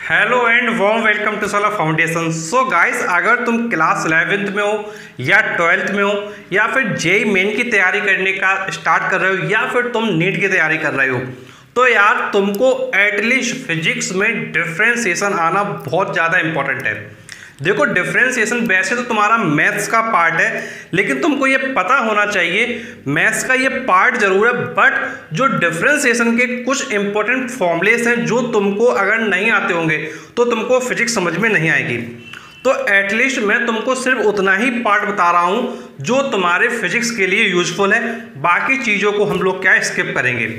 Hello and warm welcome to solar foundation. So guys, अगर तुम class 11th में हो या 12th में हो या फिर जेई मेन की तैयारी करने का स्टार्ट कर रहे हो या फिर तुम नीट की तैयारी कर रहे हो, तो यार तुमको एटलीस्ट फिजिक्स में डिफरेंशिएशन आना बहुत ज़्यादा इंपॉर्टेंट है। देखो, डिफरेंशिएशन वैसे तो तुम्हारा मैथ्स का पार्ट है, लेकिन तुमको ये पता होना चाहिए मैथ्स का ये पार्ट जरूर है, बट जो डिफरेंशिएशन के कुछ इंपॉर्टेंट फॉर्मूलेस हैं जो तुमको अगर नहीं आते होंगे तो तुमको फिजिक्स समझ में नहीं आएगी। तो एटलीस्ट मैं तुमको सिर्फ उतना ही पार्ट बता रहा हूँ जो तुम्हारे फिजिक्स के लिए यूजफुल है, बाकी चीज़ों को हम लोग क्या स्किप करेंगे।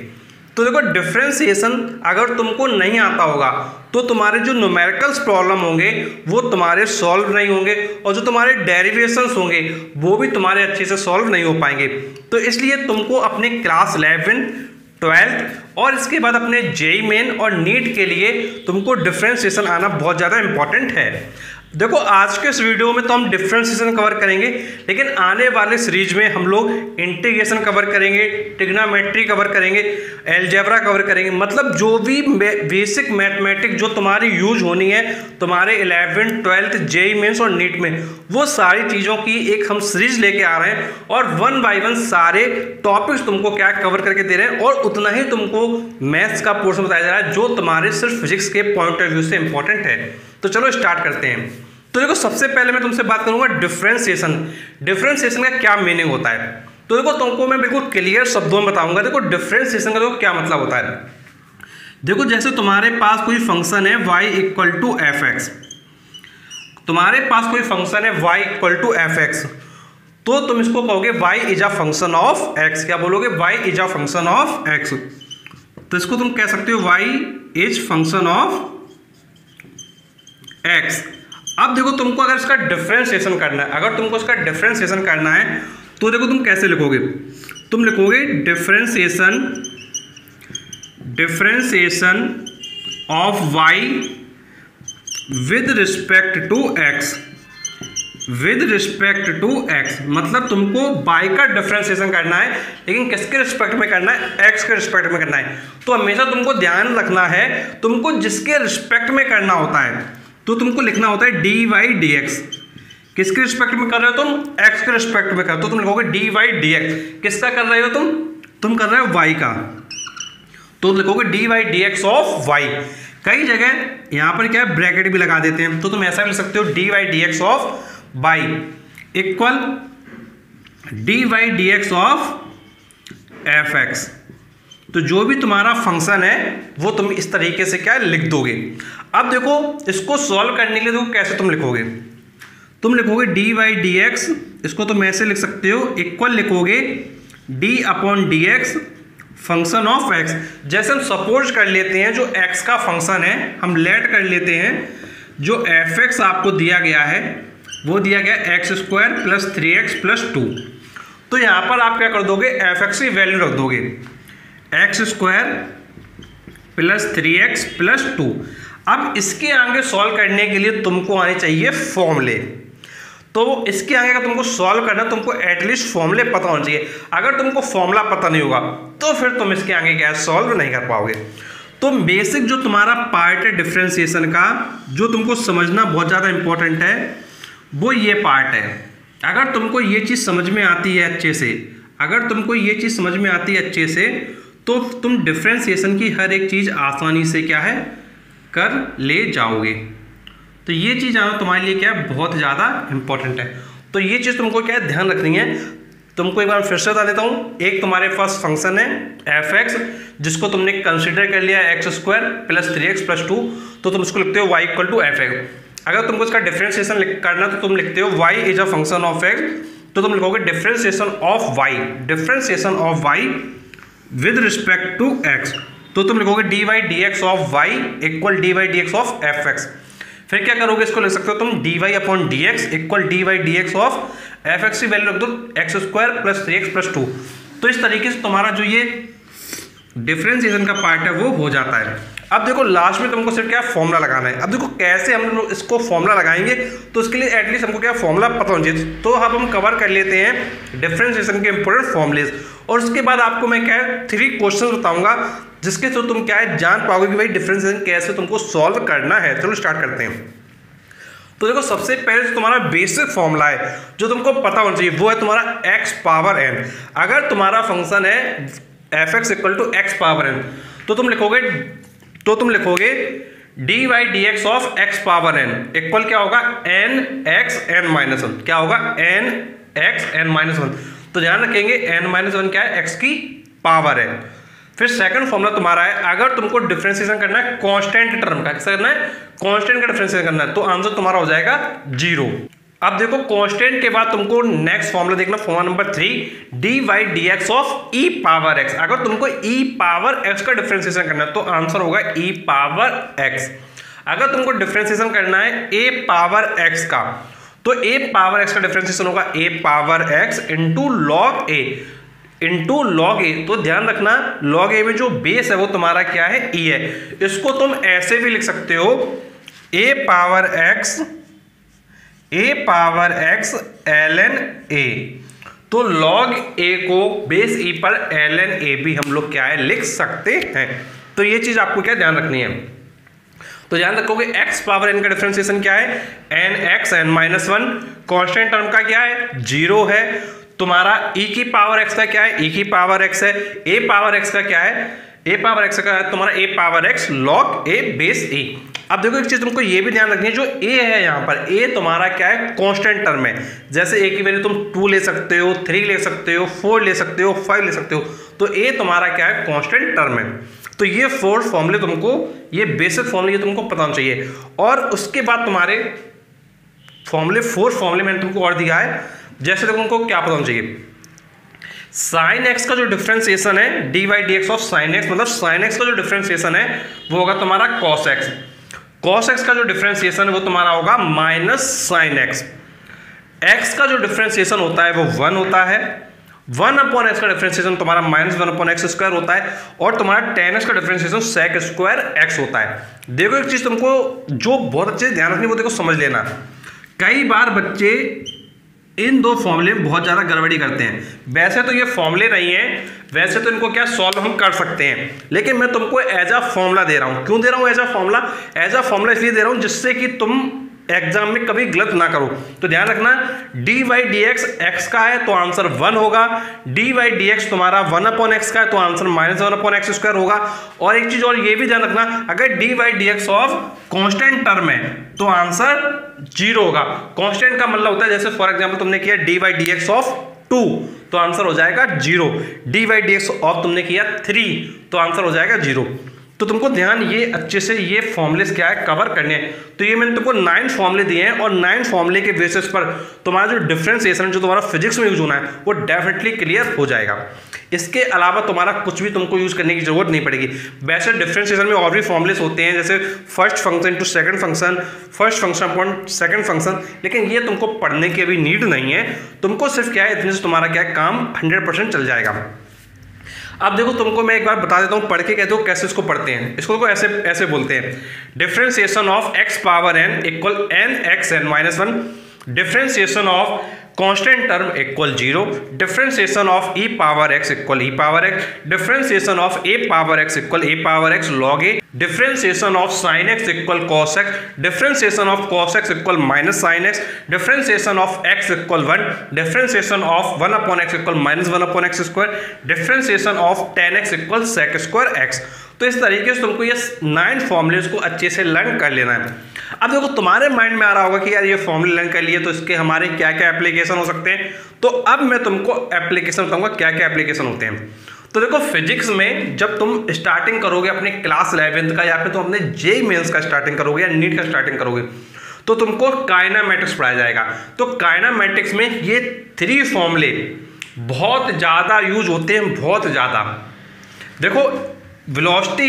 तो देखो, डिफरेंशिएशन अगर तुमको नहीं आता होगा तो तुम्हारे जो न्यूमेरिकल्स प्रॉब्लम होंगे वो तुम्हारे सॉल्व नहीं होंगे, और जो तुम्हारे डेरिवेशंस होंगे वो भी तुम्हारे अच्छे से सॉल्व नहीं हो पाएंगे। तो इसलिए तुमको अपने क्लास 11, 12 और इसके बाद अपने जेई मेन और नीट के लिए तुमको डिफरेंशिएशन आना बहुत ज़्यादा इंपॉर्टेंट है। देखो, आज के इस वीडियो में तो हम डिफरेंशिएशन कवर करेंगे, लेकिन आने वाले सीरीज में हम लोग इंटीग्रेशन कवर करेंगे, ट्रिग्नोमेट्री कवर करेंगे, अलजेब्रा कवर करेंगे। मतलब जो भी बेसिक मैथमेटिक्स जो तुम्हारी यूज होनी है तुम्हारे 11th, 12th, जेई मेंस और नीट में, वो सारी चीज़ों की एक हम सीरीज लेके आ रहे हैं और 1 बाय 1 सारे टॉपिक्स तुमको क्या कवर करके दे रहे हैं, और उतना ही तुमको मैथ्स का पोर्शन बताया जा रहा है जो तुम्हारे सिर्फ फिजिक्स के पॉइंट ऑफ व्यू से इंपॉर्टेंट है। तो चलो स्टार्ट करते हैं। तो देखो, सबसे पहले मैं तुमसे बात करूंगा डिफरेंशिएशन। डिफरेंशिएशन का क्या मीनिंग होता है। तो देखो, तुमको मैं बिल्कुल क्लियर शब्दों में बताऊंगा। देखो, डिफरेंशिएशन का देखो क्या मतलब होता है। देखो, जैसे तुम्हारे पास कोई फंक्शन है y equal to F X, तुम्हारे पास कोई फंक्शन है y equal to F X, तो तुम इसको कहोगे y is a function of x। क्या बोलोगे? y is a function of x। तो इसको तुम कह सकते हो y is function of x। अब देखो, तुमको अगर इसका डिफरेंशिएशन करना है, अगर तुमको इसका डिफरेंशिएशन करना है तो देखो तुम कैसे लिखोगे। तुम लिखोगे differentiation of y with respect to x, with respect to x। मतलब तुमको y का डिफरेंशिएशन करना है, लेकिन किसके रिस्पेक्ट में करना है? x के रिस्पेक्ट में करना है। तो हमेशा तुमको ध्यान रखना है, तुमको जिसके रिस्पेक्ट में करना होता है तो तुमको लिखना होता है dy dx। किसके रिस्पेक्ट में कर रहे हो तुम? x के रिस्पेक्ट में कर, तो तुम लिखोगे dy dx। किसका कर रहे हो तुम कर रहे हो y का, तो लिखोगे dy dx ऑफ y। कई जगह यहां पर क्या है, ब्रैकेट भी लगा देते हैं, तो तुम ऐसा भी लिख सकते हो dy dx of y equal dy dx of fx। तो जो भी तुम्हारा फंक्शन है वो तुम इस तरीके से क्या लिख दोगे। अब देखो, इसको सॉल्व करने के लिए देखो कैसे तुम लिखोगे। तुम लिखोगे dy dx, इसको तुम ऐसे लिख सकते हो, इक्वल लिखोगे d upon dx function of x। जैसे हम सपोज कर लेते हैं जो x का फंक्शन है, हम लेट कर लेते हैं जो fx आपको दिया गया है वो दिया गया x square plus 3x plus 2। तो यहाँ पर आप क्या कर दोगे, fx की वैल्यू रख दोगे x square plus 3x plus 2। अब इसके आगे सॉल्व करने के लिए तुमको आने चाहिए फॉर्मूले। तो इसके आगे का तुमको सॉल्व करना, तुमको एटलीस्ट फॉर्मूले पता होना चाहिए। अगर तुमको फॉर्मूला पता नहीं होगा तो फिर तुम इसके आगे क्या सॉल्व नहीं कर पाओगे। तो बेसिक जो तुम्हारा पार्ट है डिफरेंशिएशन का, जो तुमको समझना बहुत ज़्यादा इंपॉर्टेंट है, वो ये पार्ट है। अगर तुमको ये चीज़ समझ में आती है अच्छे से, अगर तुमको ये चीज़ समझ में आती है अच्छे से, तो तुम डिफरेंशिएशन की हर एक चीज़ आसानी से क्या है कर ले जाओगे। तो ये चीज़ आना तुम्हारे लिए क्या है, बहुत ज़्यादा इंपॉर्टेंट है। तो ये चीज़ तुमको क्या है ध्यान रखनी है। तुमको एक बार फिर से बता देता हूँ। एक तुम्हारे पास फंक्शन है एफ एक्स, जिसको तुमने कंसिडर कर लिया x square plus 3x plus 2, तो तुम उसको लिखते हो y equal to F X. अगर तुमको इसका डिफरेंशिएशन करना तो तुम लिखते हो y is a function of x, तो तुम लिखोगे differentiation of y, differentiation of y with respect to x। तो तुम लिखोगे dy dx of y equal dy dx of F X. फिर क्या करोगे, इसको लिख सकते हो तुम dy upon dx equal dy dx of F X की वैल्यू रख दो x square plus 3x plus 2। तो इस तरीके से तुम्हारा जो ये डिफरेंशिएशन का पार्ट है वो हो जाता है। अब देखो, लास्ट में तुमको सिर्फ क्या फॉर्मूला लगाना है। अब देखो कैसे हम लोग इसको फॉर्मूला लगाएंगे, तो इसके लिए एटलीस्ट हमको क्या फॉर्मूला पता होना चाहिए। तो अब हम कवर कर लेते हैं डिफरेंशिएशन के इंपॉर्टेंट फॉर्मूलेज, और उसके बाद आपको मैं क्या 3 क्वेश्चन बताऊंगा जिसके थ्रू तुम क्या है जान पाओगे कि भाई डिफरेंशिएशन कैसे तुमको सॉल्व करना है। चलो स्टार्ट करते हैं। तो देखो सबसे पहले जो तुम्हारा बेसिक फॉर्मूला है जो तुमको पता होना चाहिए वो है तुम्हारा x पावर n। अगर तुम्हारा फंक्शन है f(x) = x पावर n तो तुम लिखोगे dy dx of x power n equal क्या होगा n x n-1। क्या होगा n x n-1। तो ध्यान रखेंगे n-1 क्या है x की पावर है। फिर सेकंड फॉर्मूला तुम्हारा है अगर तुमको डिफरेंशिएशन करना है कांस्टेंट टर्म का, कैसे करना है कांस्टेंट का डिफरेंशिएशन करना है, तो आंसर तुम्हारा हो जाएगा 0। अब देखो कांस्टेंट के बाद तुमको नेक्स्ट फॉर्मूला देखना, formula number 3 dy dx of e power x। अगर तुमको e पावर x का डिफरेंशिएशन करना है तो आंसर होगा e पावर x। अगर तुमको डिफरेंशिएशन करना है a पावर x का तो a पावर x का डिफरेंशिएशन होगा a power x into log a। तो ध्यान रखना लॉग a में जो बेस है वो तुम्हारा क्या है e है। इसको तुम ऐसे भी लिख सकते हो a power x ln a। तो log a को बेस e पर ln a भी हम लोग क्या है लिख सकते हैं। तो ये चीज आपको क्या ध्यान रखनी है। तो ध्यान रखोगे x पावर n का डिफरेंशिएशन क्या है n x n-1। Constant term का क्या है 0 है। तुम्हारा e की पावर x का क्या है e की पावर x है। a पावर x का क्या है a पावर x का है तुम्हारा a power x log a base e। अब देखो एक चीज तुमको ये भी ध्यान रखनी है, जो a है यहाँ पर a तुम्हारा क्या है कांस्टेंट टर्म है। जैसे a की वैल्यू तुम 2 ले सकते हो, 3 ले सकते हो, 4 ले सकते हो, 5 ले सकते हो। तो a तुम्हारा क्या है कांस्टेंट टर्म है। तो ये 4 फॉर्मूले तुमको, ये बेसिक फॉर्मूले तुमको पता होना चाहिए। और उसके बाद तुम्हारे फॉर्मूले 4 फॉर्मूले मैंने तुमको और दिया है। जैसे तुमको क्या पता होना चाहिए sin x का जो डिफरेंशिएशन है dy dx of sin x, मतलब sin x का जो डिफरेंशिएशन है वो होगा तुम्हारा cos x। cos x का जो डिफरेंशिएशन है वो तुम्हारा होगा माइनस sin x। x का जो डिफरेंशिएशन होता है वो 1 होता है। 1/x का डिफरेंशिएशन तुम्हारा -1/x² होता है। और तुम्हारा tan x का डिफरेंशिएशन sec² x होता है। देखो एक चीज तुमको जो बहुत अच्छे से ध्यान रखनी वो देखो समझ लेना। कई बार बच्चे इन 2 फॉर्मूले में बहुत ज़्यादा गड़बड़ी करते हैं। वैसे तो ये फॉर्मूले नहीं है, वैसे तो इनको क्या सॉल्व हम कर सकते हैं, लेकिन मैं तुमको एज अ फॉर्मूला दे रहा हूँ। क्यों दे रहा हूँ as a formula? As a formula इसलिए दे रहा हूँ जिससे कि तुम एग्जाम में कभी गलत ना करो। तो ध्यान रखना dy dx x का है तो आंसर 1 होगा, dy dx तुम्हारा 1/x का है तो आंसर -1/x² होगा। और एक चीज और ये भी ध्यान रखना, अगर dy dx of constant term है तो आंसर 0 होगा। कांस्टेंट का मतलब होता है जैसे फॉर एग्जांपल तुमने किया dy dx ऑफ 2 तो आंसर हो जाएगा 0, dy dx ऑफ तुमने किया 3 तो आंसर हो जाएगा 0। तो तुमको ध्यान ये अच्छे से ये फॉर्मूलेस क्या है कवर करने हैं। तो ये मैंने तुमको 9 फॉर्मूले दिए हैं और 9 फॉर्मूले के बेसिस पर तुम्हारा जो डिफरेंशिएशन जो तुम्हारा फिजिक्स में यूज होना है वो डेफिनेटली क्लियर हो जाएगा। इसके अलावा तुम्हारा कुछ भी तुमको यूज करने की जरूरत नहीं पड़ेगी। वैसे डिफरेंशिएशन में और भी फॉर्मूलेस होते हैं जैसे first function to second function, first function upon second function, लेकिन ये तुमको पढ़ने की अभी नीड नहीं है। तुमको सिर्फ क्या है इतने से तुम्हारा क्या है काम 100% चल जाएगा। अब देखो तुमको मैं एक बार बता देता हूँ, पढ़ के कहते हो कैसे इसको पढ़ते हैं। इसको देखो ऐसे बोलते हैं differentiation of x power n equal n x n-1, differentiation of constant term equal 0, differentiation of e power x equal e power x, differentiation of a power x equal a power x log a, differentiation of sin x equal cos x, differentiation of cos x equal minus sin x, differentiation of x equal 1, differentiation of 1/x equal -1/x², differentiation of tan x equal sec² x। तो इस तरीके से तुमको ये 9 formulas को अच्छे से learn कर लेना है। अब देखो तुम्हारे माइंड में आ रहा होगा कि यार ये फॉर्मूले लर्न कर लिए तो इसके हमारे क्या क्या एप्लीकेशन हो सकते हैं। तो अब मैं तुमको एप्लीकेशन बताऊंगा क्या क्या एप्लीकेशन होते हैं। तो देखो फिजिक्स में जब तुम स्टार्टिंग करोगे अपने क्लास 11th का या फिर तुम अपने जेईई मेंस का स्टार्टिंग करोगे या नीट का स्टार्टिंग करोगे तो तुमको काइनेमैटिक्स पढ़ाया जाएगा। तो काइनेमैटिक्स में ये 3 फॉर्मूले बहुत ज़्यादा यूज होते हैं, बहुत ज़्यादा। देखो velocity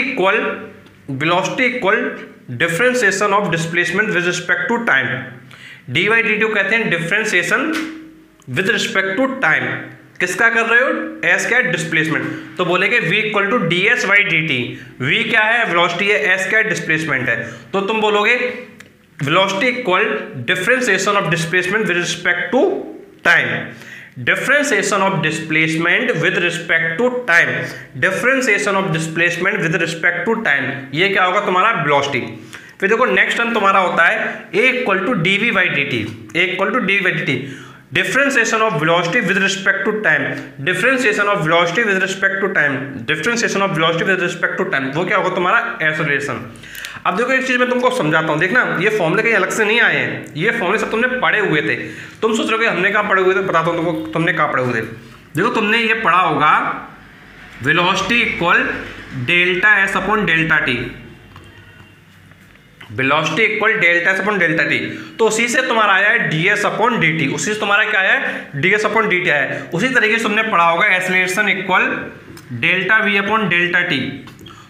equal differentiation of displacement with respect to time, dy dt कहते हैं differentiation with respect to time. किसका कर रहे हो? s क्या है? डिस्प्लेसमेंट। तो बोलेंगे v equal to ds by dt। v क्या है? वेलोसिटी है, s क्या है? डिस्प्लेसमेंट है। तो तुम बोलोगे velocity equal differentiation of displacement with respect to time. Differentiation of displacement with respect to time, differentiation of displacement with respect to time, ये क्या होगा तुम्हारा वेलोसिटी। फिर देखो नेक्स्ट टर्म तुम्हारा होता है a equal to dv by dt, a equal to dv by dt, differentiation of velocity with respect to time, differentiation of velocity with respect to time, differentiation of velocity with respect to time, वो क्या होगा तुम्हारा acceleration. अब देखो एक चीज मैं तुमको समझाता हूँ, देखना ये फॉर्मूले कहीं अलग से नहीं आए हैं, ये फॉर्मूले सब तुमने पढ़े हुए थे। तुम सोच रहे हो हमने कहाँ पढ़े हुए थे, बताता हूँ तुमको तुमने कहाँ पढ़े हुए थे। देखो तुमने ये पढ़ा होगा velocity equal delta S upon delta T, velocity equal delta S upon delta T, तो उसी से तुम्हारा आया है ds अपॉन dt, उसी से तुम्हारा क्या आया है ds अपॉन dt आया है। उसी तरीके से तुमने पढ़ा होगा acceleration equal delta v upon delta t,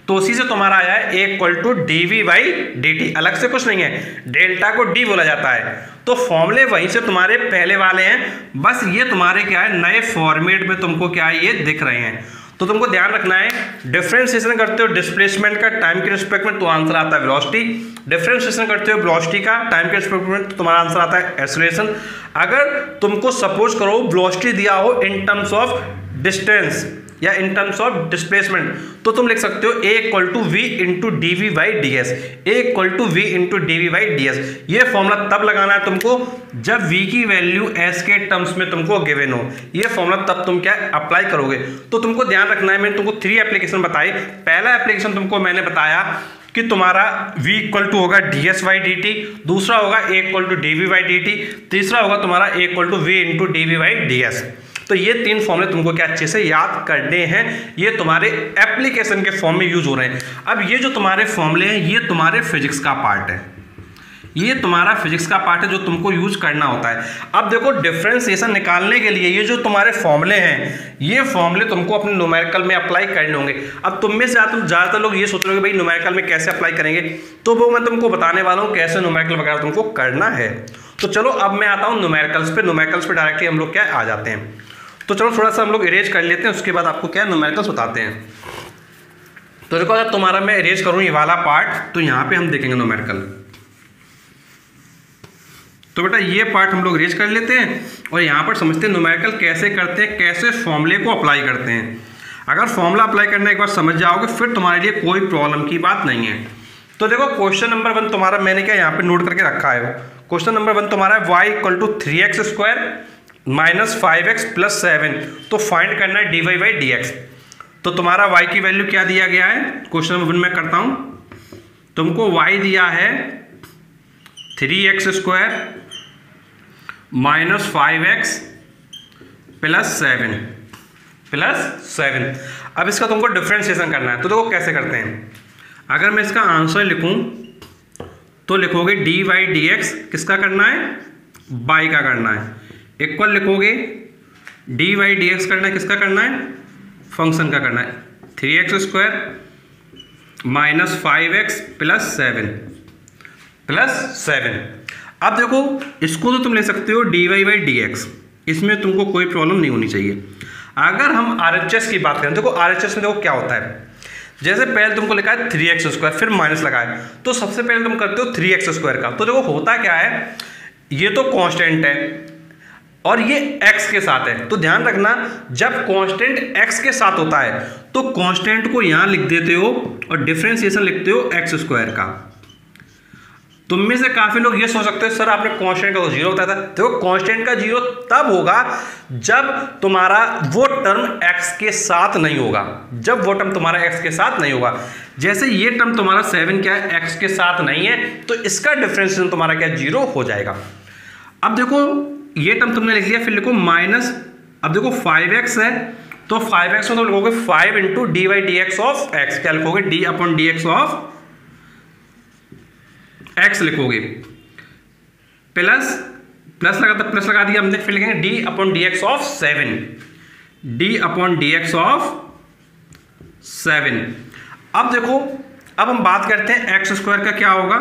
तो उसी से तुम्हारा आया है a equal to dv by dt, अलग से कुछ नहीं है, डेल्टा को d बोला जाता है। तो फॉर्मूले वहीं से तुम्हारे पहले वाले हैं, बस ये तुम्हारे क्या है नए फॉर्मेट में तुमको क्या है ये दिख रहे हैं। तो तुमको ध्यान रखना है डिफरेंशिएशन करते हो डिस्प्लेसमेंट का टाइम के रिस्पेक्ट में तो आंसर आता है वेलोसिटी, डिफरेंशिएशन करते हो वेलोसिटी का टाइम के रिस्पेक्ट में तो तुम्हारा आंसर आता है एक्सेलरेशन। अगर तुमको सपोज करो वेलोसिटी दिया हो इन टर्म्स ऑफ डिस्टेंस या इन टर्म्स ऑफ डिस्प्लेसमेंट, तो तुम लिख सकते हो a equal to V into D V by D S, A equal to V into D V by D S. ये फॉर्मूला तब लगाना है तुमको जब v की वैल्यू s के टर्म्स में तुमको गिवन हो, ये फॉर्मूला तब तुम क्या अप्लाई करोगे। तो तुमको ध्यान रखना है, मैंने तुमको 3 एप्लीकेशन बताई। पहला एप्लीकेशन तुमको मैंने बताया कि तुम्हारा v इक्वल टू होगा D S by D T, दूसरा होगा a equal to D V by D T, तीसरा होगा तुम्हारा a equal to V into D V by D S. तो ये 3 फॉर्मूले तुमको क्या अच्छे से याद करने हैं, ये तुम्हारे एप्लीकेशन के फॉर्म में यूज हो रहे हैं। अब ये जो तुम्हारे फॉर्मूले हैं ये तुम्हारे फिजिक्स का पार्ट है, ये तुम्हारा फिजिक्स का पार्ट है जो तुमको यूज करना होता है। अब देखो डिफरेंशिएशन निकालने के लिए ये जो तुम्हारे फॉर्मूले हैं ये फॉर्मूले तुमको अपने न्यूमेरिकल में अप्लाई करने होंगे। अब तुम में से ज़्यादातर लोग ये सोच रहे हो कि भाई न्यूमेरिकल में कैसे अप्लाई करेंगे, तो वो मैं तुमको बताने वाला हूँ कैसे न्यूमेरिकल वगैरह तुमको करना है। तो चलो अब मैं आता हूँ न्यूमेरिकल्स पे डायरेक्टली हम लोग क्या आ जाते हैं। तो चलो थोड़ा सा हम लोग इरेज कर लेते हैं, उसके बाद आपको क्या न्यूमेरिकल्स बताते हैं। तो देखो अगर तुम्हारा मैं इरेज करूँ ये वाला पार्ट, तो यहाँ पे हम देखेंगे न्यूमेरिकल। तो बेटा ये पार्ट हम लोग इरेज कर लेते हैं और यहाँ पर समझते हैं न्यूमेरिकल कैसे करते हैं, कैसे फॉर्मूले को अप्लाई करते हैं। अगर फॉर्मूला अप्लाई करने के बाद समझ जाओगे फिर तुम्हारे लिए कोई प्रॉब्लम की बात नहीं है। तो देखो क्वेश्चन नंबर 1 तुम्हारा मैंने क्या यहाँ पे नोट करके रखा है। क्वेश्चन नंबर 1 तुम्हारा y equal to 3x square minus 5x plus 7, तो फाइंड करना है dy बाई dx। तो तुम्हारा y की वैल्यू क्या दिया गया है, क्वेश्चन नंबर 1 में करता हूँ, तुमको y दिया है 3x square minus 5x plus 7। अब इसका तुमको डिफरेंशिएशन करना है। तो देखो कैसे करते हैं, अगर मैं इसका आंसर लिखूं तो लिखोगे डी बाई डी एक्स किसका करना है, बाई का करना है, इक्वल लिखोगे डी बाई डी एक्स करना है किसका करना है, फंक्शन का करना है, 3x square minus 5x plus 7। अब देखो इसको तो तुम ले सकते हो D Y by D X, इसमें तुमको कोई प्रॉब्लम नहीं होनी चाहिए। अगर हम RHS की बात करें, देखो RHS में देखो क्या होता है, जैसे पहले तुमको लिखा है 3x स्क्वायर फिर माइनस लगाए, तो सबसे पहले तुम करते हो 3x स्क्वायर का। तो देखो होता क्या है, ये तो कांस्टेंट है और ये x के साथ है। तो ध्यान रखना जब कांस्टेंट x के साथ होता है तो कांस्टेंट को यहां लिख देते हो और डिफरेंशिएशन लिखते हो x स्क्वायर का। तुम में से काफी लोग ये सोच सकते हो सर आपने कांस्टेंट का तो 0 बताया था। देखो कांस्टेंट का 0 तब होगा जब तुम्हारा वो टर्म x के साथ नहीं होगा, जब वो टर्म तुम्हारा x के साथ नहीं होगा। जैसे ये टर्म तुम्हारा 7 क्या है, x के साथ नहीं है, तो इसका डिफरेंशिएशन तुम्हारा क्या 0 हो जाएगा। अब देखो ये टर्म तुमने लिख लिया, फिर लिखो माइनस, अब देखो 5x है तो 5x में तुम लिखोगे 5 into D by D x of x, क्या लिखोगे D upon D x of x लिखोगे, प्लस लगा दिया हमने, फिर लिखेंगे d upon D x of 7, d upon D x of 7। अब देखो अब हम बात करते हैं x स्क्वायर का क्या होगा,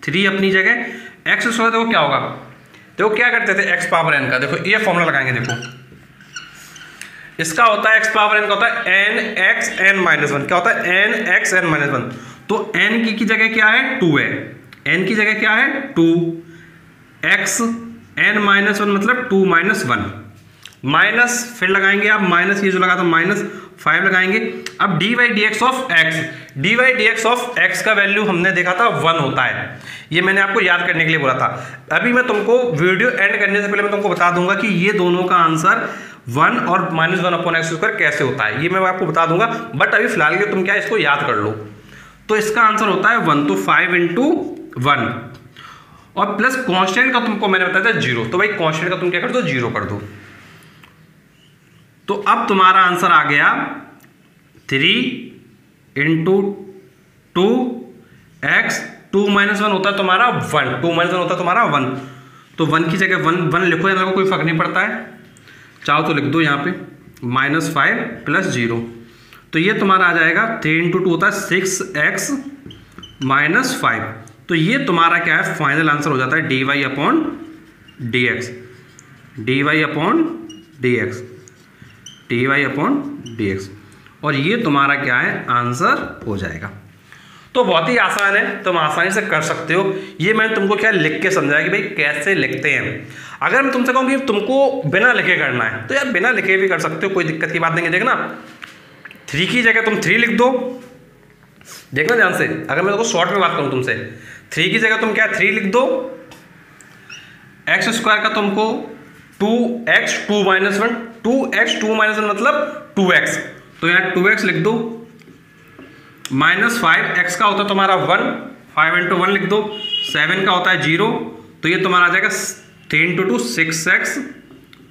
3 अपनी जगह, x स्क्वायर देखो क्या होगा, देखो क्या करते थे x पावर n का, देखो ये फॉर्मूला लगाएंगे, देखो इसका होता है x पावर n का होता है n(x(n - 1), क्या होता है n(x(n - 1), तो n की जगह क्या है 2 है, n की जगह क्या है 2, x n - 1 मतलब 2 - 1, माइनस फिर लगाएंगे आप माइनस, ये जो लगा था -5 लगाएंगे। अब dy dx ऑफ x का वैल्यू हमने देखा था 1 होता है, ये मैंने आपको याद करने के लिए बोला था। अभी मैं तुमको वीडियो एंड करने से पहले मैं तुमको बता दूंगा कि ये दोनों का आंसर 1 और -1/x² कैसे होता है, ये मैं आपको बता दूंगा। बट अभी फिलहाल के तुम क्या इसको याद कर लो। तो इसका आंसर होता है 1, तो 5 × 1 और प्लस कांस्टेंट का तुमको मैंने बताया था 0, तो भाई कांस्टेंट का तुम क्या कर दो 0 कर दो। तो अब तुम्हारा आंसर आ गया 3 × 2x, 2 - 1 होता है तुम्हारा 1, 2 - 1 होता है तुम्हारा 1, तो 1 की जगह 1 लिखो, यहाँ कोई फर्क नहीं पड़ता है, चाहो तो लिख दो यहाँ पे -5 + 0, तो ये तुम्हारा आ जाएगा 3 × 2 होता है 6x - 5, तो ये तुम्हारा क्या है फाइनल आंसर हो जाता है dy/dx, और ये तुम्हारा क्या है आंसर हो जाएगा। तो बहुत ही आसान है, तुम आसानी से कर सकते हो। ये मैंने तुमको क्या लिख के समझाया कि भाई कैसे लिखते हैं। अगर मैं तुमसे कहूँ कि तुमको बिना लिखे करना है तो यार बिना लिखे भी कर सकते हो, कोई दिक्कत की बात नहीं है। देखना 3 की जगह तुम 3 लिख दो, देखना ध्यान से, अगर मैं तुमको शॉर्ट में बात करूँ तुमसे, 3 की जगह तुम क्या 3 लिख दो, x² का तुमको 2x 2 - 1, 2x 2 - 1 मतलब 2x, तो यहाँ 2x लिख दो, -5x का होता है तुम्हारा 1, 5 × 1 लिख दो, 7 का होता है 0, तो ये तुम्हारा आ जाएगा 3 × 2 6x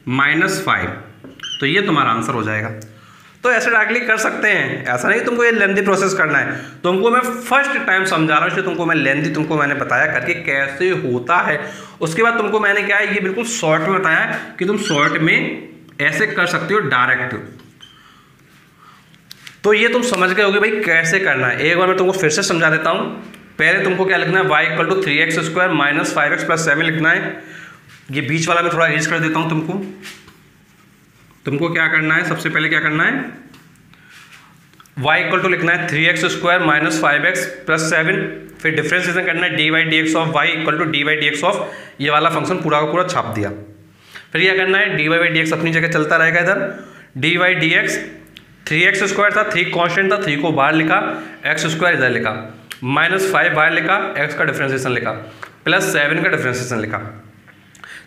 - 5, तो ये तुम्हारा आंसर हो जाएगा। तो ऐसे डायरेक्टली कर सकते हैं, ऐसा नहीं तुमको ये लेंथी प्रोसेस करना है, तुमको मैं फर्स्ट टाइम समझा रहा हूँ, इसलिए तुमको मैं लेंथी तुमको मैंने बताया करके कैसे होता है। उसके बाद तुमको मैंने क्या है ये बिल्कुल शॉर्ट में बताया कि तुम शॉर्ट में ऐसे कर सकते हो डायरेक्ट। तो ये तुम समझ गए होगे भाई कैसे करना है। एक बार मैं तुमको फिर से समझा देता हूँ। पहले तुमको क्या लिखना है, y = 3x² - 5x + 7 लिखना है। ये बीच वाला मैं थोड़ा इरेज कर देता हूँ तुमको क्या करना है, सबसे पहले क्या करना है, y = लिखना है 3x² - 5x + 7, फिर डिफरेंशिएशन करना है dy dx of y = dy dx of, ये वाला फंक्शन पूरा का पूरा छाप दिया। फिर क्या करना है, dy dx अपनी जगह चलता रहेगा, इधर dy dx 3x² था, 3 कांस्टेंट था, 3 को बाहर लिखा, x² इधर लिखा, -5 बाहर लिखा, x का डिफरेंशिएशन लिखा, +7 का डिफरेंशिएशन लिखा।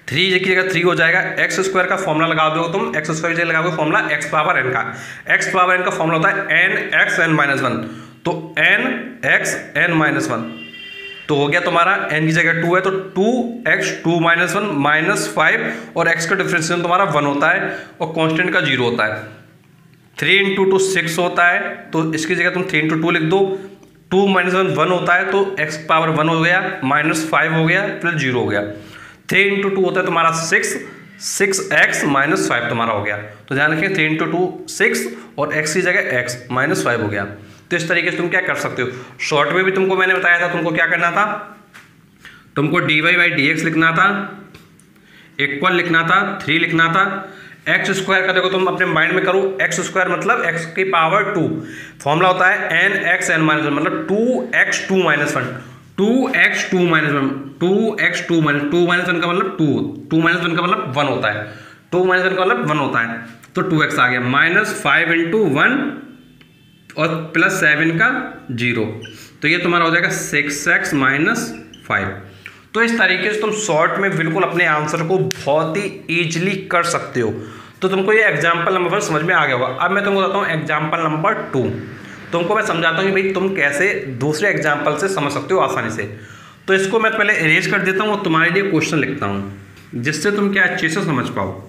3 की जगह 3 हो जाएगा, x² का फॉर्मूला लगा दो तुम, x² की जगह लगाओगे फॉर्मूला x पावर n का, x पावर n का फॉर्मूला होता है nxn-1, तो nxn-1 तो हो गया तुम्हारा, n की जगह 2 है तो 2x 2 - 1 -5, और x का डिफरेंशिएशन तुम्हारा 1 होता है और कांस्टेंट का 0 होता है। 3 × 2 6 होता है, तो इसकी जगह तुम 3 × 2 लिख दो, 2 - 1 होता है, तो x पावर 1 हो गया, -5 हो गया, +0 हो गया। 3 × 2 होता है तुम्हारा 6x - 5 तुम्हारा हो गया, तो ध्यान रखिए 3 × 2 6 और x की जगह x -5 हो गया। तो इस तरीके से तुम क्या कर सकते हो। शॉर्ट में भी तुमको मैंने बताया था तुमको क्या करना था, तुमको dy/dx लिखना था, इक्वल लिखना था, 3 लिखना था, x² का देखो तुम अपने माइंड में करो, x² मतलब x की पावर 2, फॉर्मूला होता है nxn-1 मतलब 2x 2 - 1, 2x 2 - 1 का मतलब 2 - 1 का मतलब 1 होता है, 2 - 1 का मतलब 1 होता है, तो 2x आ गया, -5 × 1 और +7 का 0, तो ये तुम्हारा हो जाएगा 6x - 5। तो इस तरीके से तुम शॉर्ट में बिल्कुल अपने आंसर को बहुत ही ईजिली कर सकते हो। तो तुमको ये एग्जाम्पल नंबर 1 समझ में आ गया होगा। अब मैं तुमको बताता हूँ एग्जाम्पल नंबर 2, तुमको मैं समझाता हूँ कि भाई तुम कैसे दूसरे एग्जाम्पल से समझ सकते हो आसानी से। तो इसको मैं पहले इरेज कर देता हूँ और तुम्हारे लिए क्वेश्चन लिखता हूँ जिससे तुम क्या अच्छे से समझ पाओ।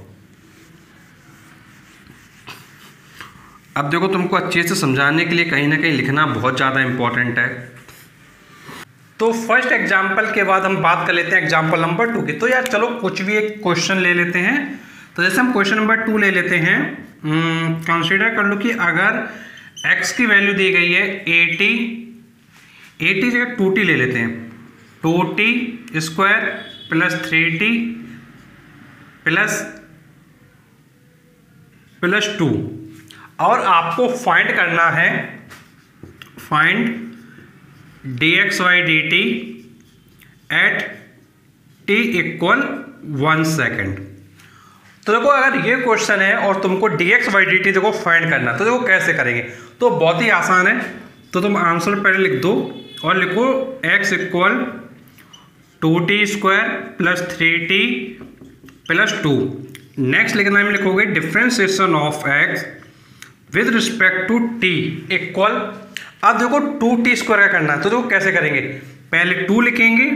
अब देखो तुमको अच्छे से समझाने के लिए कहीं ना कहीं लिखना बहुत ज़्यादा इंपॉर्टेंट है। तो फर्स्ट एग्जाम्पल के बाद हम बात कर लेते हैं एग्जाम्पल नंबर 2 की। तो यार चलो कुछ भी एक क्वेश्चन ले लेते हैं। तो जैसे हम क्वेश्चन नंबर 2 ले लेते हैं, कंसीडर कर लो कि अगर x की वैल्यू दी गई है 80 जगह 2t ले लेते हैं, 2t² + 3t + 2, और आपको फाइंड करना है, find dx/dt at t = 1 second. तो देखो अगर ये क्वेश्चन है और तुमको dx बाई dt देखो फाइंड करना, तो देखो कैसे करेंगे, तो बहुत ही आसान है। तो तुम आंसर पहले लिख दो और लिखो x equal 2t square plus 3t plus 2। Next लिखना में लिखोगे differentiation of x with respect to t equal, अब देखो 2t स्क्वायर का करना है, तो देखो कैसे करेंगे, पहले 2 लिखेंगे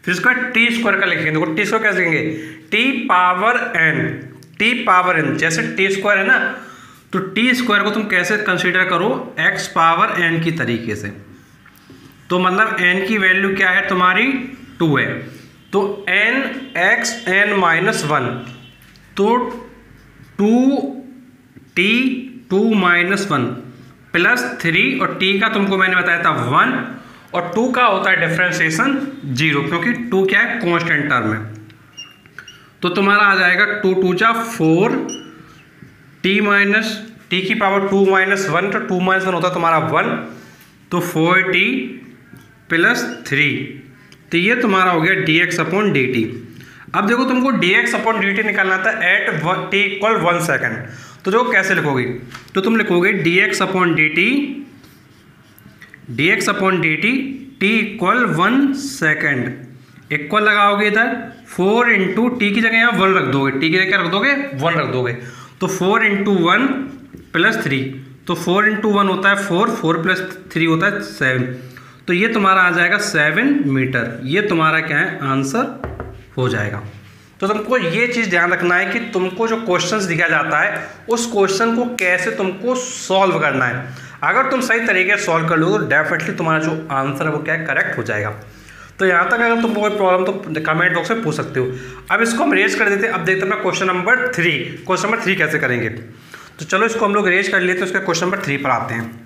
फिर उसका टी स्क्वायर का लिखेंगे। देखो टी स्क्वायर कैसे लिखेंगे, टी पावर एन, जैसे टी स्क्वायर है ना, तो टी स्क्वायर को तुम कैसे कंसीडर करो, एक्स पावर एन की तरीके से। तो मतलब एन की वैल्यू क्या है तुम्हारी 2 है, तो एन एक्स एन माइनस 1, तो 2t 2 माइनस 1 प्लस 3 और t का तुमको मैंने बताया था 1 और 2 का होता है डिफरेंशिएशन 0, क्योंकि 2 क्या है कांस्टेंट टर्म है। तो तुम्हारा आ जाएगा 2 2 जा 4 t माइनस टी की पावर 2 माइनस 1, तो 2 माइनस 1 होता है तुम्हारा 1, तो 4t प्लस 3, तो ये तुम्हारा हो गया dx अपॉन dt। अब देखो तुमको dx अपॉन dt निकालना था एट t इक्वल 1 सेकेंड, तो देखो कैसे लिखोगे, तो तुम लिखोगे dx upon dt t equal 1 second, equal लगाओगे इधर 4 इंटू टी की जगह यहाँ 1 रख दोगे, टी की जगह क्या रख दोगे 1 रख दोगे, तो 4 इंटू 1 प्लस 3, तो 4 इंटू 1 होता है 4, 4 प्लस 3 होता है 7, तो ये तुम्हारा आ जाएगा 7 मीटर। ये तुम्हारा क्या है आंसर हो जाएगा। तो तुमको ये चीज़ ध्यान रखना है कि तुमको जो क्वेश्चंस दिया जाता है उस क्वेश्चन को कैसे तुमको सॉल्व करना है। अगर तुम सही तरीके से सॉल्व कर लो तो डेफिनेटली तुम्हारा जो आंसर है वो क्या है करेक्ट हो जाएगा। तो यहाँ तक अगर तुमको कोई प्रॉब्लम तो कमेंट बॉक्स में पूछ सकते हो। अब इसको हम रेज कर देते हैं। अब देखते हैं क्वेश्चन नंबर 3 कैसे करेंगे। तो चलो इसको हम लोग रेज कर लेते हैं, उसके क्वेश्चन नंबर 3 पर आते हैं।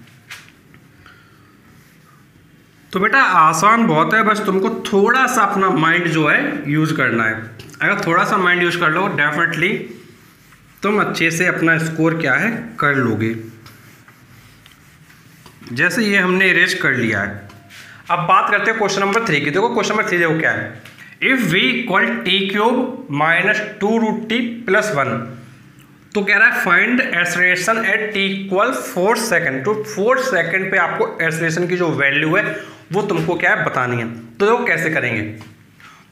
तो बेटा आसान बहुत है, बस तुमको थोड़ा सा अपना माइंड जो है यूज़ करना है। अगर थोड़ा सा माइंड यूज़ कर लो डेफिनेटली तुम अच्छे से अपना स्कोर क्या है कर लोगे। जैसे ये हमने इरेज कर लिया है, अब बात करते हैं क्वेश्चन नंबर 3 की। देखो क्वेश्चन नंबर 3 देखो क्या है, if v equal T cube minus 2√t plus 1, तो कह रहा है find acceleration at t equal 4 second. तो 4 सेकेंड पे आपको एक्सेलरेशन की जो वैल्यू है वो तुमको क्या है बतानी है। तो देखो कैसे करेंगे।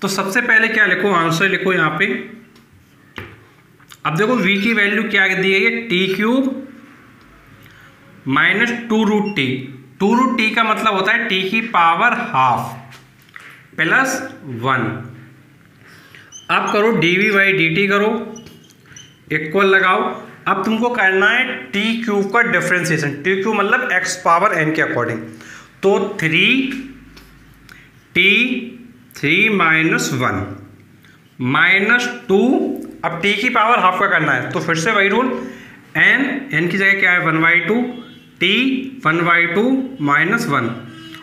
तो सबसे पहले क्या लिखो, आंसर लिखो यहाँ पे। अब देखो v की वैल्यू क्या दी गई है, T cube minus 2√t। 2√t का मतलब होता है t की पावर हाफ प्लस 1। अब करो dv बाई dt करो, इक्वल लगाओ। अब तुमको करना है टी क्यूब का डिफरेंशिएशन। टी क्यूब मतलब x पावर n के अकॉर्डिंग। तो 3 माइनस 1 माइनस 2। अब t की पावर हाफ का करना है, तो फिर से वही रूल, n की जगह क्या है 1/2, t 1/2 माइनस 1,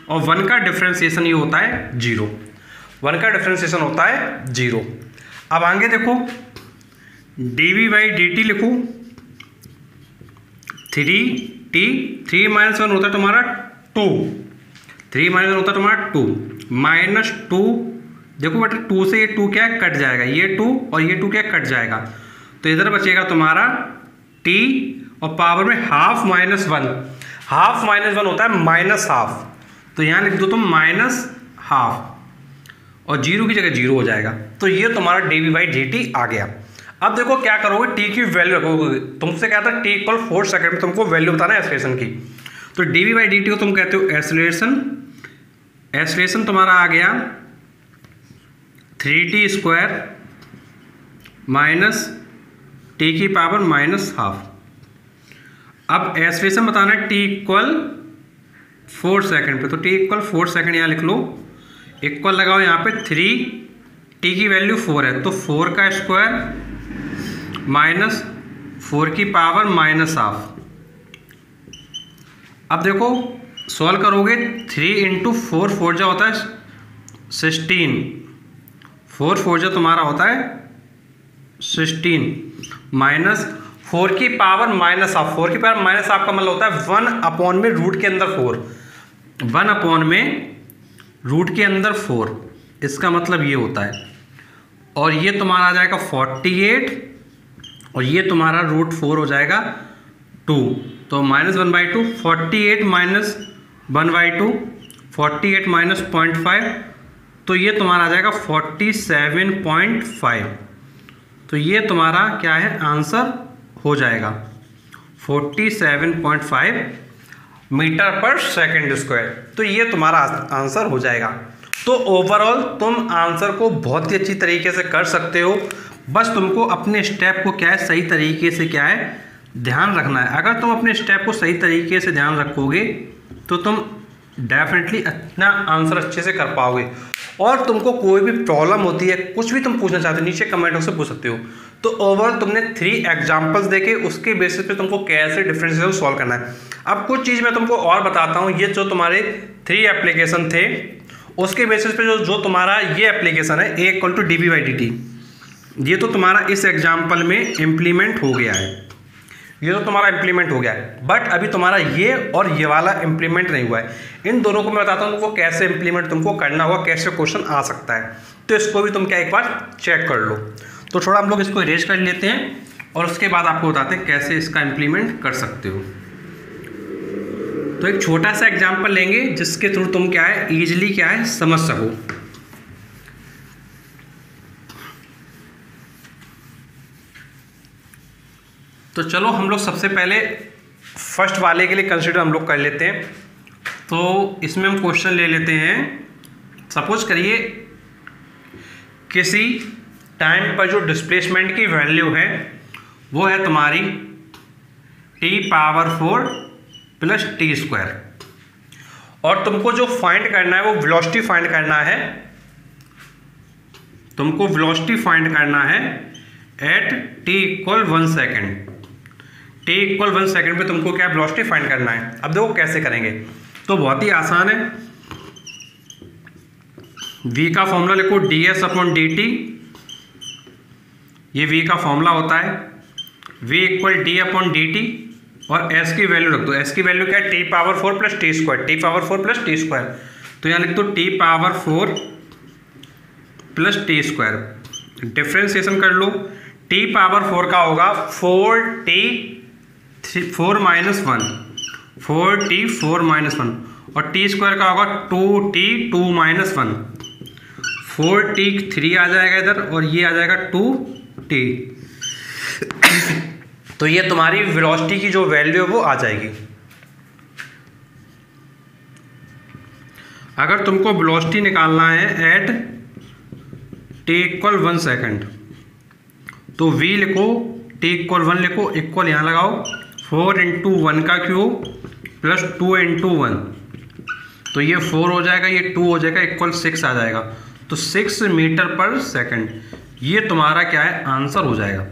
और 1 का डिफरेंशिएशन ये होता है 0। 1 का डिफरेंशिएशन होता है 0। अब आगे देखो dv बाई dt लिखो, 3 माइनस 1 होता है तुम्हारा 2, 3 माइनस 1 होता है तुम्हारा 2 माइनस 2। देखो बेटा 2 से ये 2 क्या है कट जाएगा, ये 2 और ये 2 क्या कट जाएगा, तो इधर बचेगा तुम्हारा t और पावर में हाफ माइनस 1। हाफ माइनस 1 होता है माइनस हाफ, तो यहाँ लिख दो तुम माइनस हाफ और 0 की जगह 0 हो जाएगा। तो ये तुम्हारा dv बाई dt आ गया। अब देखो क्या करोगे, t की वैल्यू रखोगे। तुमसे क्या था t इक्वल 4 सेकेंड में तुमको वैल्यू बताना है एक्सेलरेशन की। तो dv बाई dt को तुम कहते हो एक्सेलरेशन। एक्सेलरेशन तुम्हारा आ गया 3t स्क्वायर माइनस t की पावर माइनस हाफ। अब एक्सेलरेशन बताना है t इक्वल 4 सेकेंड पे, तो t इक्वल 4 सेकेंड यहाँ लिख लो, इक्वल लगाओ यहाँ पे 3, t की वैल्यू 4 है, तो 4 का स्क्वायर माइनस 4 की पावर माइनस हाफ। अब देखो सॉल्व करोगे, 3 इंटू 4, 4 जो होता है 16, 4 जो तुम्हारा होता है 16 माइनस 4 की पावर माइनस हाफ। 4 की पावर माइनस हाफ का मतलब होता है 1 अपॉन में रूट के अंदर 4, 1 अपॉन में रूट के अंदर 4, इसका मतलब ये होता है। और ये तुम्हारा आ जाएगा 48 और ये तुम्हारा √4 हो जाएगा 2, तो -1/2, 48 माइनस 1/2, 48 माइनस 0.5, तो ये तुम्हारा आ जाएगा 47.5। तो ये तुम्हारा क्या है आंसर हो जाएगा 47.5 मीटर पर सेकंड स्क्वायर। तो ये तुम्हारा आंसर हो जाएगा। तो ओवरऑल तुम आंसर को बहुत ही अच्छी तरीके से कर सकते हो, बस तुमको अपने स्टेप को क्या है सही तरीके से क्या है ध्यान रखना है। अगर तुम अपने स्टेप को सही तरीके से ध्यान रखोगे तो तुम डेफिनेटली अपना आंसर अच्छे से कर पाओगे। और तुमको कोई भी प्रॉब्लम होती है, कुछ भी तुम पूछना चाहते हो, नीचे कमेंट बॉक्स में पूछ सकते हो। तो ओवरऑल तुमने 3 एग्जाम्पल्स देखे, उसके बेसिस पे तुमको कैसे डिफरेंशियल सॉल्व करना है। अब कुछ चीज़ मैं तुमको और बताता हूँ। ये जो तुम्हारे 3 एप्लीकेशन थे, उसके बेसिस पे जो तुम्हारा ये एप्लीकेशन है A = dv/dt, ये तो तुम्हारा इस एग्जाम्पल में इम्प्लीमेंट हो गया है, ये तो तुम्हारा इम्प्लीमेंट हो गया है। बट अभी तुम्हारा ये और ये वाला इम्प्लीमेंट नहीं हुआ है। इन दोनों को मैं बताता हूँ तुमको कैसे इम्प्लीमेंट तुमको करना होगा, कैसे क्वेश्चन आ सकता है। तो इसको भी तुम क्या एक बार चेक कर लो। तो थोड़ा हम लोग इसको इरेज कर लेते हैं और उसके बाद आपको बताते हैं कैसे इसका इम्प्लीमेंट कर सकते हो। तो एक छोटा सा एग्जाम्पल लेंगे जिसके थ्रू तुम क्या है ईजिली क्या है समझ सको। तो चलो हम लोग सबसे पहले फर्स्ट वाले के लिए कंसीडर हम लोग कर लेते हैं। तो इसमें हम क्वेश्चन ले लेते हैं। सपोज करिए किसी टाइम पर जो डिस्प्लेसमेंट की वैल्यू है वो है तुम्हारी t⁴ + t², और तुमको जो फाइंड करना है वो वेलोसिटी फाइंड करना है। तुमको वेलोसिटी फाइंड करना है at t = 1 second. t = 1 second पे तुमको क्या वेलोसिटी फाइंड करना है। अब देखो कैसे करेंगे, तो बहुत ही आसान है। v का फॉर्मूला लिखो ds/dt, ये v का फॉर्मूला होता है। v = d/dt और s की वैल्यू रख दो। s की वैल्यू क्या है t⁴ + t², t⁴ + t²। तो यहाँ लिख दो t⁴ + t²। डिफ्रेंसिएशन कर लो। t⁴ का होगा 4t⁴ - 1, 4t⁴ - 1, और t² का होगा 2t2 - 1, 4t3 आ जाएगा इधर और ये आ जाएगा 2t। तो ये तुम्हारी वेलोसिटी की जो वैल्यू है वो आ जाएगी। अगर तुमको वेलोसिटी निकालना है एट t = 1 सेकेंड, तो v लिखो, t = 1 लिखो, इक्वल यहाँ लगाओ 4 × 1 का क्यूब + 2 × 1, तो ये 4 हो जाएगा, ये 2 हो जाएगा, इक्वल 6 आ जाएगा। तो 6 मीटर पर सेकंड, ये तुम्हारा क्या है आंसर हो जाएगा।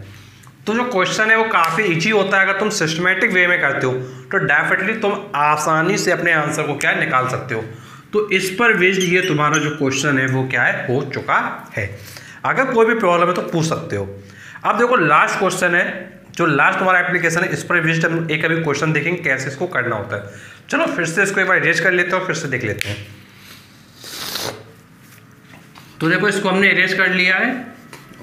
तो जो क्वेश्चन है वो काफ़ी इजी होता है। अगर तुम सिस्टमेटिक वे में करते हो तो डेफिनेटली तुम आसानी से अपने आंसर को क्या निकाल सकते हो। तो इस पर बेस्ड ये तुम्हारा जो क्वेश्चन है वो क्या है हो चुका है। अगर कोई भी प्रॉब्लम है तो पूछ सकते हो। अब देखो लास्ट क्वेश्चन है, जो लास्ट हमारा एप्लीकेशन है, इस पर बेस्ड हम एक अभी क्वेश्चन देखेंगे कैसे इसको करना होता है। चलो फिर से इसको एक बार इरेज कर लेते हैं और फिर से देख लेते हैं। तो देखो इसको हमने इरेज कर लिया है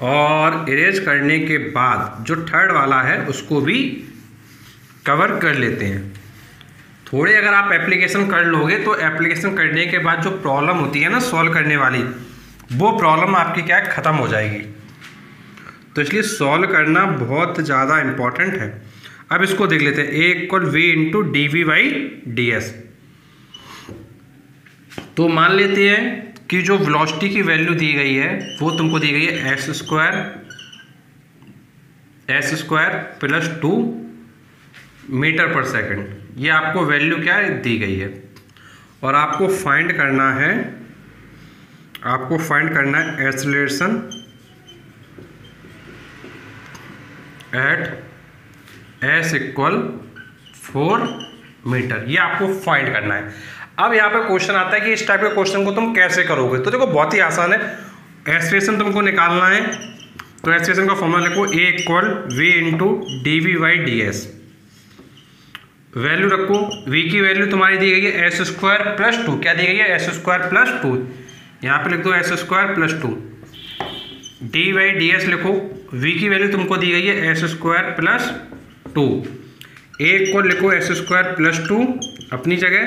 और इरेज करने के बाद जो थर्ड वाला है उसको भी कवर कर लेते हैं। थोड़े अगर आप एप्लीकेशन कर लोगे तो एप्लीकेशन करने के बाद जो प्रॉब्लम होती है ना सॉल्व करने वाली, वो प्रॉब्लम आपकी क्या है ख़त्म हो जाएगी। तो इसलिए सॉल्व करना बहुत ज़्यादा इम्पॉर्टेंट है। अब इसको देख लेते हैं। a = v × dv/ds। तो मान लेते हैं कि जो वेलोसिटी की वैल्यू दी गई है वो तुमको दी गई है s² + 2 मीटर पर सेकंड। ये आपको वैल्यू क्या है दी गई है और आपको फाइंड करना है एक्सेलरेशन एट s = 4 मीटर, ये आपको फाइंड करना है। अब यहाँ पे क्वेश्चन आता है कि इस टाइप के क्वेश्चन को तुम कैसे करोगे। तो देखो बहुत ही आसान है। एक्सेलरेशन तुमको निकालना है, तो एक्सेलरेशन का फॉर्मूला लिखो a = v × dv/ds। वैल्यू रखो, v की वैल्यू तुम्हारी दी गई है s² + 2। क्या दी गई है s² + 2, यहाँ पे लिख दो s² + 2। dy/ds लिखो, v की वैल्यू तुमको दी गई है s² + 2, a को लिखो s² + 2 अपनी जगह,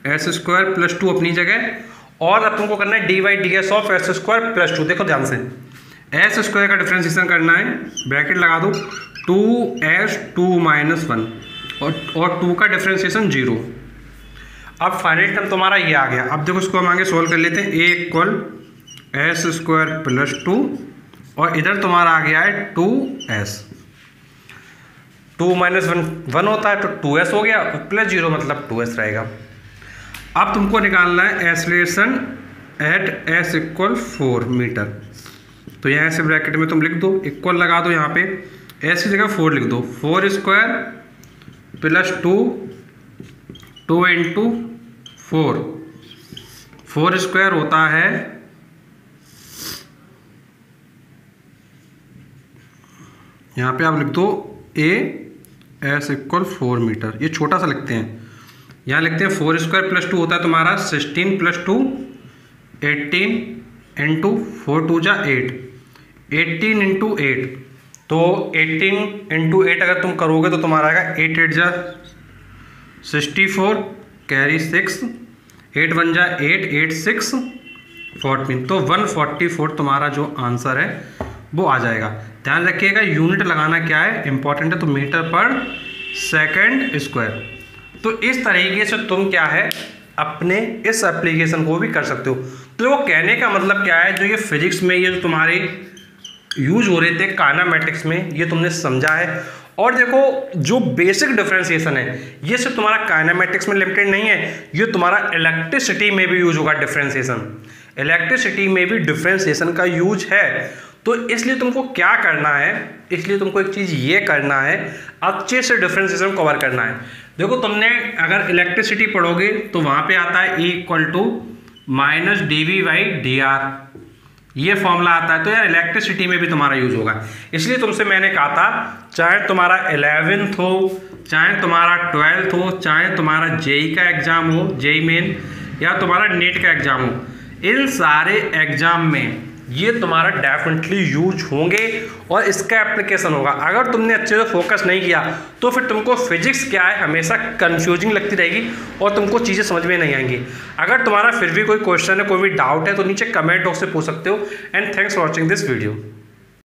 s² + 2 अपनी जगह, और अब तुमको करना है dy/ds ऑफ s² + 2। देखो ध्यान से, s² का डिफरेंशिएशन करना है, ब्रैकेट लगा दो, 2s2 - 1 और 2 का डिफरेंशिएशन 0। अब फाइनल टर्म तुम्हारा ये आ गया। अब देखो इसको हम आगे सोल्व कर लेते हैं, a = s² + 2 और इधर तुम्हारा आ गया है 2s, 2 - 1 होता है तो 2s हो गया, +0 मतलब 2s रहेगा। अब तुमको निकालना है एक्सेलरेशन एट s = 4 मीटर। तो यहाँ ऐसे ब्रैकेट में तुम लिख दो, इक्वल लगा दो, यहाँ पे s की जगह 4 लिख दो, 4² + 2, 2 × 4, 4² होता है, यहाँ पे आप लिख दो a s = 4 मीटर। ये छोटा सा लिखते हैं, यहाँ लिखते हैं 4² + 2 होता है तुम्हारा 16 + 2 18 × 4 2 = 8, 18 × 8, तो 18 × 8 अगर तुम करोगे तो तुम्हारा आएगा 8 8 = 64, कैरी 6, 8 1 = 8, 8 6 14, तो 144 तुम्हारा जो आंसर है वो आ जाएगा। ध्यान रखिएगा यूनिट लगाना क्या है, इंपॉर्टेंट है, तो मीटर/सेकंड²। तो इस तरीके से तुम क्या है अपने इस एप्लीकेशन को भी कर सकते हो। तो वो कहने का मतलब क्या है, जो ये फिजिक्स में ये जो तुम्हारे यूज हो रहे थे काइनेमेटिक्स में, ये तुमने समझा है। और देखो जो बेसिक डिफरेंशिएशन है ये सिर्फ तुम्हारा काइनेमेटिक्स में लिमिटेड नहीं है, ये तुम्हारा इलेक्ट्रिसिटी में भी यूज होगा डिफरेंशिएशन, इलेक्ट्रिसिटी में भी डिफरेंशिएशन का यूज है। तो इसलिए तुमको क्या करना है, इसलिए तुमको एक चीज़ ये करना है, अच्छे से डिफरेंशिएशन कवर करना है। देखो तुमने अगर इलेक्ट्रिसिटी पढ़ोगे तो वहाँ पे आता है E = -dV/dr, ये फॉर्मूला आता है। तो यार इलेक्ट्रिसिटी में भी तुम्हारा यूज होगा, इसलिए तुमसे मैंने कहा था चाहे तुम्हारा 11th हो, चाहे तुम्हारा 12th हो, चाहे तुम्हारा जेई का एग्जाम हो, जेई मेन, या तुम्हारा नेट का एग्जाम हो, इन सारे एग्जाम में ये तुम्हारा डेफिनेटली यूज होंगे और इसका एप्लीकेशन होगा। अगर तुमने अच्छे से फोकस नहीं किया तो फिर तुमको फिजिक्स क्या है हमेशा कंफ्यूजिंग लगती रहेगी और तुमको चीज़ें समझ में नहीं आएंगी। अगर तुम्हारा फिर भी कोई क्वेश्चन है, कोई भी डाउट है, तो नीचे कमेंट बॉक्स से पूछ सकते हो। And thanks for watching this video.